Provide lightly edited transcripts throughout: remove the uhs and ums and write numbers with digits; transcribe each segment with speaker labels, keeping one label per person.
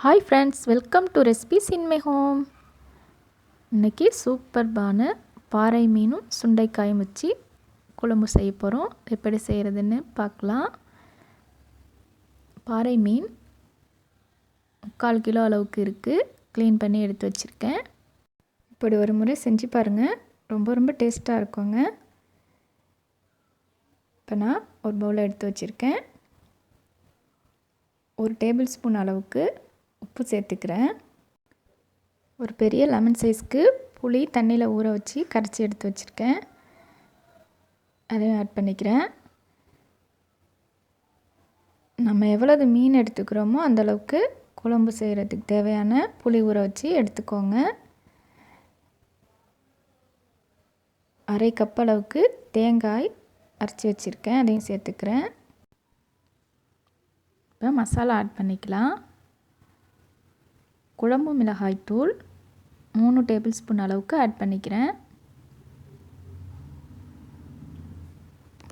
Speaker 1: Hi friends, welcome to recipes in my home. இன்றைக்கி சூப்பர்பான பாறை மீனும் சுண்டைக்காயும் வச்சு குழம்பு செய்ய போகிறோம். எப்படி செய்கிறதுன்னு பார்க்கலாம். பாறை மீன் 3/4 கிலோ அளவுக்கு இருக்குது. க்ளீன் பண்ணி எடுத்து வச்சுருக்கேன். இப்படி ஒரு முறை செஞ்சு பாருங்கள், ரொம்ப டேஸ்ட்டாக இருக்குங்க. இப்போ நான் ஒரு பவுலை எடுத்து வச்சுருக்கேன். 1 டேபிள் ஸ்பூன் அளவுக்கு உப்பு சேர்த்துக்கிறேன். ஒரு பெரிய லெமன் சைஸ்க்கு புளி தண்ணியில் ஊற வச்சு கரைச்சி எடுத்து வச்சுருக்கேன். அதையும் ஆட் பண்ணிக்கிறேன். நம்ம எவ்வளவு மீன் எடுத்துக்கிறோமோ அந்தளவுக்கு குழம்பு செய்கிறதுக்கு தேவையான புளி ஊற வச்சு எடுத்துக்கோங்க. 1/2 கப் அளவுக்கு தேங்காய் அரைச்சி வச்சுருக்கேன், அதையும் சேர்த்துக்கிறேன். இப்போ மசாலா ஆட் பண்ணிக்கலாம். குழம்பு மிளகாய் தூள் 3 டேபிள் ஸ்பூன் அளவுக்கு ஆட் பண்ணிக்கிறேன்.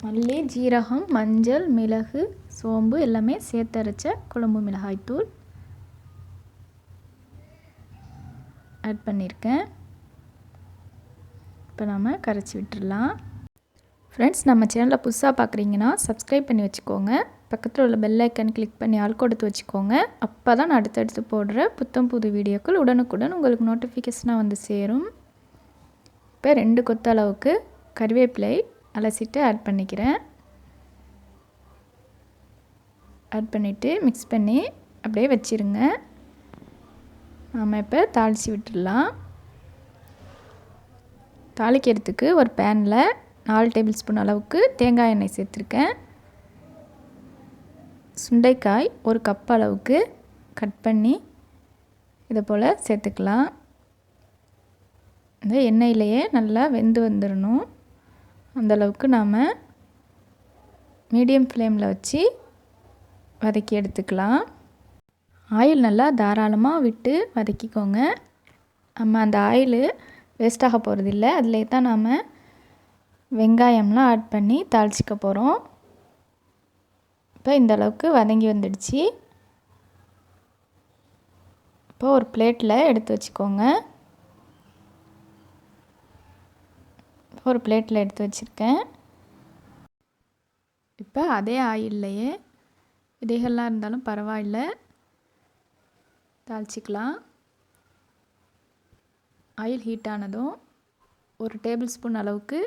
Speaker 1: மல்லி, ஜீரகம், மஞ்சள், மிளகு, சோம்பு எல்லாமே சேர்த்து அரைச்ச குழம்பு மிளகாய் தூள் ஆட் பண்ணியிருக்கேன். இப்போ நம்ம கரைச்சி விட்டுடலாம். ஃப்ரெண்ட்ஸ், நம்ம சேனலை புதுசாக பார்க்குறீங்கன்னா சப்ஸ்கிரைப் பண்ணி வச்சுக்கோங்க. பக்கத்தில் உள்ள பெல் ஐக்கன் கிளிக் பண்ணி ஆல் கொடுத்து வச்சுக்கோங்க. அப்போ தான் நான் அடுத்தடுத்து போடுற புத்தம் புது வீடியோக்கள் உடனுக்குடன் உங்களுக்கு நோட்டிஃபிகேஷனாக வந்து சேரும். இப்போ 2 கொத்து அளவுக்கு கறிவேப்பிலை அலசிட்டு ஆட் பண்ணிக்கிறேன். ஆட் பண்ணிவிட்டு மிக்ஸ் பண்ணி அப்படியே வச்சுருங்க. நாம் இப்போ தாளித்து விட்டுடலாம். தாளிக்கிறதுக்கு ஒரு பேனில் 4 டேபிள் ஸ்பூன் அளவுக்கு தேங்காய் எண்ணெய் சேர்த்துருக்கேன். சுண்டைக்காய் 1 கப் அளவுக்கு கட் பண்ணி இதை போல் சேர்த்துக்கலாம். இந்த எண்ணெயிலேயே நல்லா வெந்து வந்துடணும். அந்தளவுக்கு நாம் மீடியம் ஃப்ளேமில் வச்சு வதக்கி எடுத்துக்கலாம். ஆயில் நல்லா தாராளமாக விட்டு வதக்கிக்கோங்க. நம்ம அந்த ஆயில் வேஸ்ட்டாக போகிறதில்ல. அதிலே தான் நாம் வெங்காயம்லாம் ஆட் பண்ணி தாளிச்சிக்க போகிறோம். இப்போ இந்த அளவுக்கு வதங்கி வந்துடுச்சு. இப்போ ஒரு பிளேட்டில் எடுத்து வச்சுக்கோங்க. ஒரு பிளேட்டில் எடுத்து வச்சுருக்கேன். இப்போ அதே ஆயில்லையே விதைகள்லாம் இருந்தாலும் பரவாயில்ல, தாளிச்சிக்கலாம். ஆயில் ஹீட் ஆனதும் 1 டேபிள் ஸ்பூன் அளவுக்கு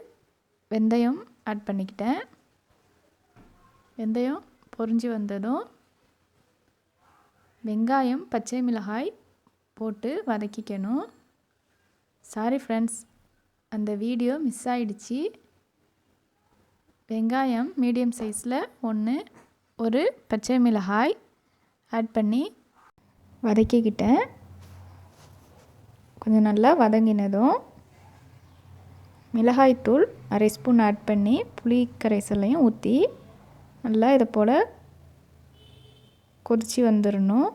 Speaker 1: வெந்தயம் ஆட் பண்ணிக்கிட்டேன். வெந்தயம் பொரிஞ்சு வந்ததும் வெங்காயம், பச்சை மிளகாய் போட்டு வதக்கிக்கணும். சாரி ஃப்ரெண்ட்ஸ், அந்த வீடியோ மிஸ் ஆகிடுச்சு. வெங்காயம் மீடியம் சைஸில் 1, ஒரு பச்சை மிளகாய் ஆட் பண்ணி வதக்கிக்கிட்டேன். கொஞ்சம் நல்லா வதங்கினதும் மிளகாய்த்தூள் 1/2 ஸ்பூன் ஆட் பண்ணி புளி கரைசலையும் ஊற்றி நல்லா இதை போல் கொதித்து வந்துடணும்.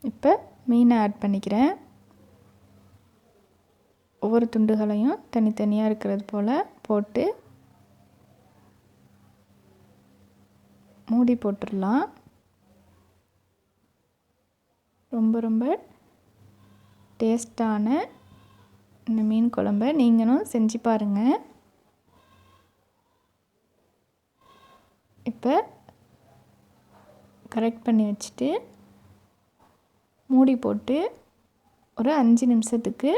Speaker 1: இப்போ மீனை ஆட் பண்ணிக்கிறேன். ஒவ்வொரு துண்டுகளையும் தனித்தனியாக இருக்கிறது போல் போட்டு மூடி போட்டுடலாம். ரொம்ப டேஸ்டான இந்த மீன் குழம்பை நீங்களும் செஞ்சு பாருங்கள். இப்போ கரெக்ட் பண்ணி வச்சுட்டு மூடி போட்டு ஒரு 5 நிமிஷத்துக்கு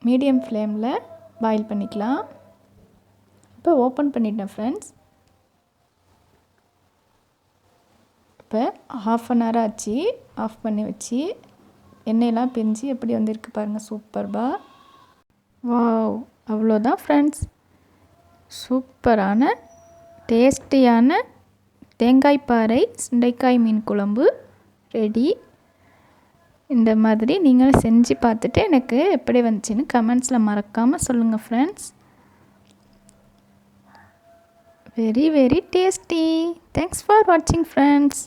Speaker 1: மீடியம் ஃப்ளேமில் பாயில் பண்ணிக்கலாம். இப்போ ஓப்பன் பண்ணிட்டேன் ஃப்ரெண்ட்ஸ். இப்போ 1/2 அன் ஹவர் ஆச்சு. ஆஃப் பண்ணி வச்சு எண்ணெயெல்லாம் பிரிஞ்சு எப்படி வந்திருக்கு பாருங்கள், சூப்பர்பா. வாவ், அவ்வளோதான் ஃப்ரெண்ட்ஸ். சூப்பரான டேஸ்டியான தேங்காய் பாறை சுண்டைக்காய் மீன் குழம்பு ரெடி. இந்த மாதிரி நீங்களும் செஞ்சு பார்த்துட்டு எனக்கு எப்படி வந்துச்சுன்னு கமெண்ட்ஸில் மறக்காமல் சொல்லுங்கள் friends. Very tasty. Thanks for வாட்சிங் ஃப்ரெண்ட்ஸ்.